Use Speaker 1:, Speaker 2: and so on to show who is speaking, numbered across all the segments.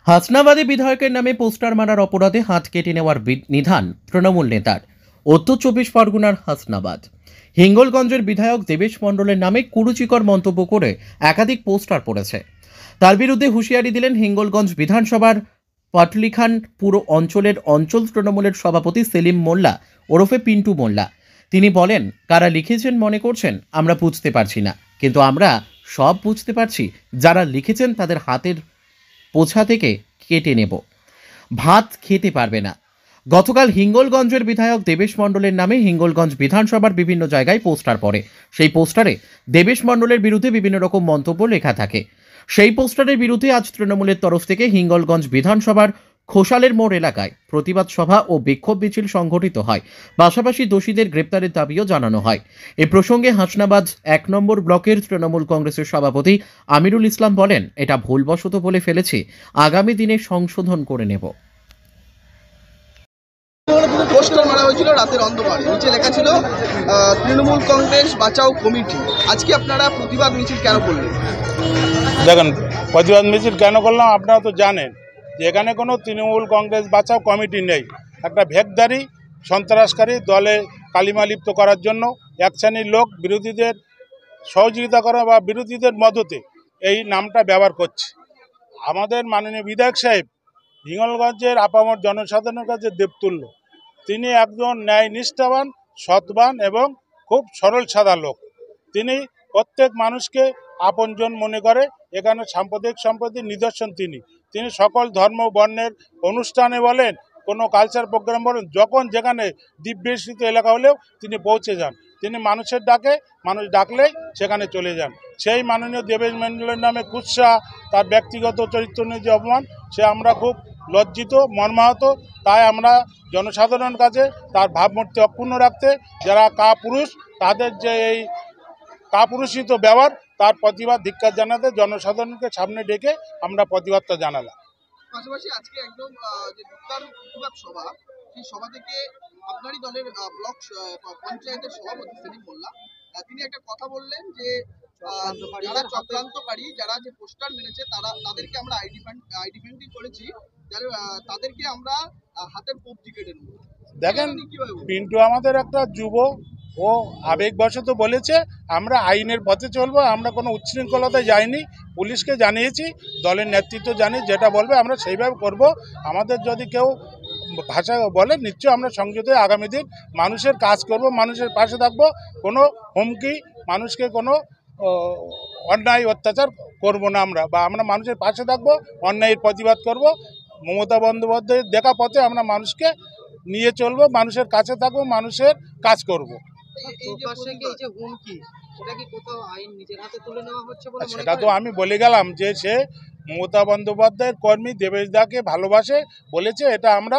Speaker 1: হাসনাবাদী বিধায়কের নামে পোস্টার মারার অপরাধে হাত কেটে নেওয়ার নিধান তৃণমূল নেতার। উত্তর চব্বিশ পরগনার হাসনাবাদ হিঙ্গলগঞ্জের বিধায়ক দেবেশ মণ্ডলের নামে কুরুচিকর মন্তব্য করে একাধিক পোস্টার পড়েছে। তার বিরুদ্ধে হুঁশিয়ারি দিলেন হিঙ্গলগঞ্জ বিধানসভার পাটলিখান পুরো অঞ্চলের অঞ্চল তৃণমূলের সভাপতি সেলিম মোল্লা ওরফে পিন্টু মোল্লা। তিনি বলেন, কারা লিখেছেন মনে করছেন আমরা বুঝতে পারছি না, কিন্তু আমরা সব বুঝতে পারছি। যারা লিখেছেন তাদের হাতের পোছা থেকে কেটে নেব, ভাত খেতে পারবে না। গতকাল হিঙ্গলগঞ্জের বিধায়ক দেবেশ মণ্ডলের নামে হিঙ্গলগঞ্জ বিধানসভার বিভিন্ন জায়গায় পোস্টার পড়ে। সেই পোস্টারে দেবেশ মণ্ডলের বিরুদ্ধে বিভিন্ন রকম মন্তব্য লেখা থাকে। সেই পোস্টারের বিরুদ্ধে আজ তৃণমূলের তরফ থেকে হিঙ্গলগঞ্জ বিধানসভার খোসালের মোড় এলাকায় প্রতিবাদ সভা ও বিক্ষোভ মিছিল সংঘটিত হয়। পাশাপাশি দোষীদের গ্রেপ্তারের দাবিও জানানো হয়। এ প্রসঙ্গে হাসনাবাদ ১ নম্বর ব্লকের তৃণমূল কংগ্রেসের সভাপতি আমিরুল ইসলাম বলেন, এটা ভুলবশত বলে ফেলেছি, আগামী দিনে সংশোধন করে নেব।
Speaker 2: পোস্টার মারা হয়েছিল রাতের অন্ধকারে, নিচে লেখা ছিল তৃণমূল কংগ্রেস বাঁচাও কমিটি। আজকে আপনারা প্রতিবাদ মিছিল কেন করলেন?
Speaker 3: দেখেন, প্রতিবাদ মিছিল কেন করলাম আপনারা তো জানেন যে এখানে কোনো তৃণমূল কংগ্রেস বাঁচাও কমিটি নেই। একটা ভেকধারী সন্ত্রাসকারী দলে কালিমা লিপ্ত করার জন্য এক শ্রেণীর লোক বিরোধীদের সহযোগিতা করা বা বিরোধীদের মদতে এই নামটা ব্যবহার করছে। আমাদের মাননীয় বিধায়ক সাহেব হিঙ্গলগঞ্জের আপামর জনসাধারণের কাছে দেবতুল্য। তিনি একজন ন্যায় নিষ্ঠাবান, সৎবান এবং খুব সরল সাদা লোক। তিনি প্রত্যেক মানুষকে আপনজন মনে করে। এখানে সাম্প্রদায়িক সম্প্রীতির নিদর্শন তিনি। সকল ধর্ম বর্ণের অনুষ্ঠানে বলেন, কোনো কালচার প্রোগ্রাম বলেন, যখন যেখানে দ্বীপবেষ্টিত এলাকা হলেও তিনি পৌঁছে যান। তিনি মানুষের ডাকে, মানুষ ডাকলেই সেখানে চলে যান। সেই মাননীয় দেবেশ মণ্ডলের নামে কুৎসা, তার ব্যক্তিগত চরিত্র নিয়ে যে অপমান, সে আমরা খুব লজ্জিত, মর্মাহত। তাই আমরা জনসাধারণের কাছে তার ভাবমূর্তি অক্ষুণ্ণ রাখতে, যারা কাপুরুষ, তাদের যে এই কাপুরুষিত ব্যবহার, তার প্রতিবাদ ধিক্কার জানাতে জনসাধারণকে সামনে ডেকে আমরা প্রতিবাদটা জানালাম।
Speaker 2: পাশাপাশি আজকে একদম যে প্রতিবাদ সভা, সেই সভা থেকে আপনারই দলের ব্লক পঞ্চায়েতের সভাপতি সেলিম মোল্লা তিনি একটা কথা বললেন যে যারা চক্রান্তকারী, যারা যে পোস্টার মেরেছে তাদেরকে আমরা আইডেন্টিফাই করেছি, তাদেরকে আমরা হাতের কবজি কেটে নেব।
Speaker 3: দেখেন, পিন্টু আমাদের একটা যুব, ও আবেগবশত বলেছে আমরা আইনের পথে চলবো, আমরা কোনো উচ্ছৃঙ্খলতায় যাইনি। পুলিশকে জানিয়েছি, দলের নেতৃত্ব জানি, যেটা বলবে আমরা সেইভাবে করব। আমাদের যদি কেউ ভাষা বলে, নিশ্চয়ই আমরা সংযত আগামী দিন মানুষের কাজ করব, মানুষের পাশে থাকব। কোনো হুমকি, মানুষকে কোনো অন্যায় অত্যাচার করব না আমরা মানুষের পাশে থাকব, অন্যায়ের প্রতিবাদ করব। মমতা বন্দ্যোপাধ্যায়ের দেখা পথে আমরা মানুষকে নিয়ে চলবো, মানুষের কাছে থাকবো, মানুষের কাজ করব। সেটা তো আমি বলে গেলাম যে সে মমতা বন্দ্যোপাধ্যায়ের কর্মী, দেবেশ দাকে ভালোবাসে বলেছে, এটা আমরা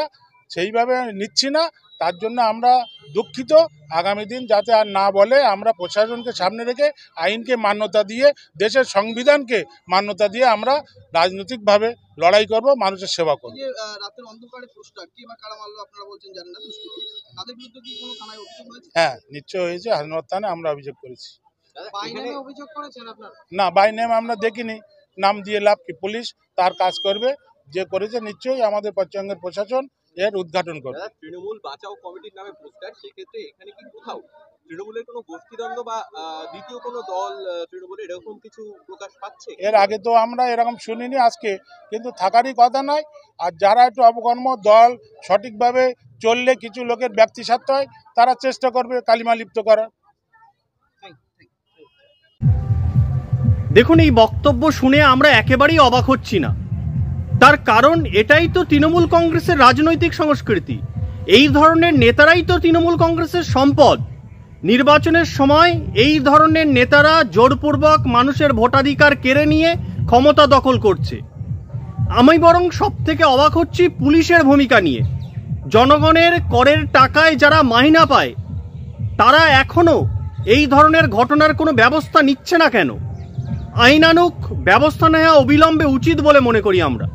Speaker 3: সেইভাবে নিচ্ছি না। তার জন্য আমরা দুঃখিত। আগামী দিন যাতে আর না বলে, আমরা প্রশাসনকে সামনে রেখে আইনকে মান্যতা দিয়ে, দেশের সংবিধানকে মান্যতা দিয়ে আমরা রাজনৈতিকভাবে লড়াই করব, মানুষের সেবা করব। হ্যাঁ, নিশ্চয় হয়েছে। হাসনাবাদ থানায় আমরা অভিযোগ করেছি। না, বাই নেম আমরা দেখিনি, নাম দিয়ে লাভ কি? পুলিশ তার কাজ করবে, যে করেছে নিশ্চয়ই আমাদের পশ্চিমবঙ্গের প্রশাসন এর উদ্ঘাটন করবে।
Speaker 4: তৃণমূল বাঁচাও কমিটির নামে পোস্টার, সেক্ষেত্রে এখানে কি কোথাও তৃণমূলের কোনো গোষ্ঠীদ্বন্দ্ব বা দ্বিতীয় কোনো দল তৃণমূলের এরকম কিছু প্রকাশ পাচ্ছে?
Speaker 3: এর আগে তো আমরা এরকম শুনিনি আজকে, কিন্তু থাকারই কথা নয়। আর যারা একটু অপকর্ম, দল সঠিকভাবে চললে কিছু লোকের ব্যক্তি স্বার্থ হয়, তারা চেষ্টা করবে কালিমা লিপ্ত করার।
Speaker 5: দেখুন, এই বক্তব্য শুনে আমরা একেবারেই অবাক হচ্ছি না। তার কারণ এটাই তো তৃণমূল কংগ্রেসের রাজনৈতিক সংস্কৃতি। এই ধরনের নেতারাই তো তৃণমূল কংগ্রেসের সম্পদ। নির্বাচনের সময় এই ধরনের নেতারা জোরপূর্বক মানুষের ভোটাধিকার কেড়ে নিয়ে ক্ষমতা দখল করছে। আমি বরং সব থেকে অবাক হচ্ছি পুলিশের ভূমিকা নিয়ে। জনগণের করের টাকায় যারা মাইনা পায়, তারা এখনও এই ধরনের ঘটনার কোনো ব্যবস্থা নিচ্ছে না কেন? আইনানুগ ব্যবস্থা নেওয়া অবিলম্বে উচিত বলে মনে করি আমরা।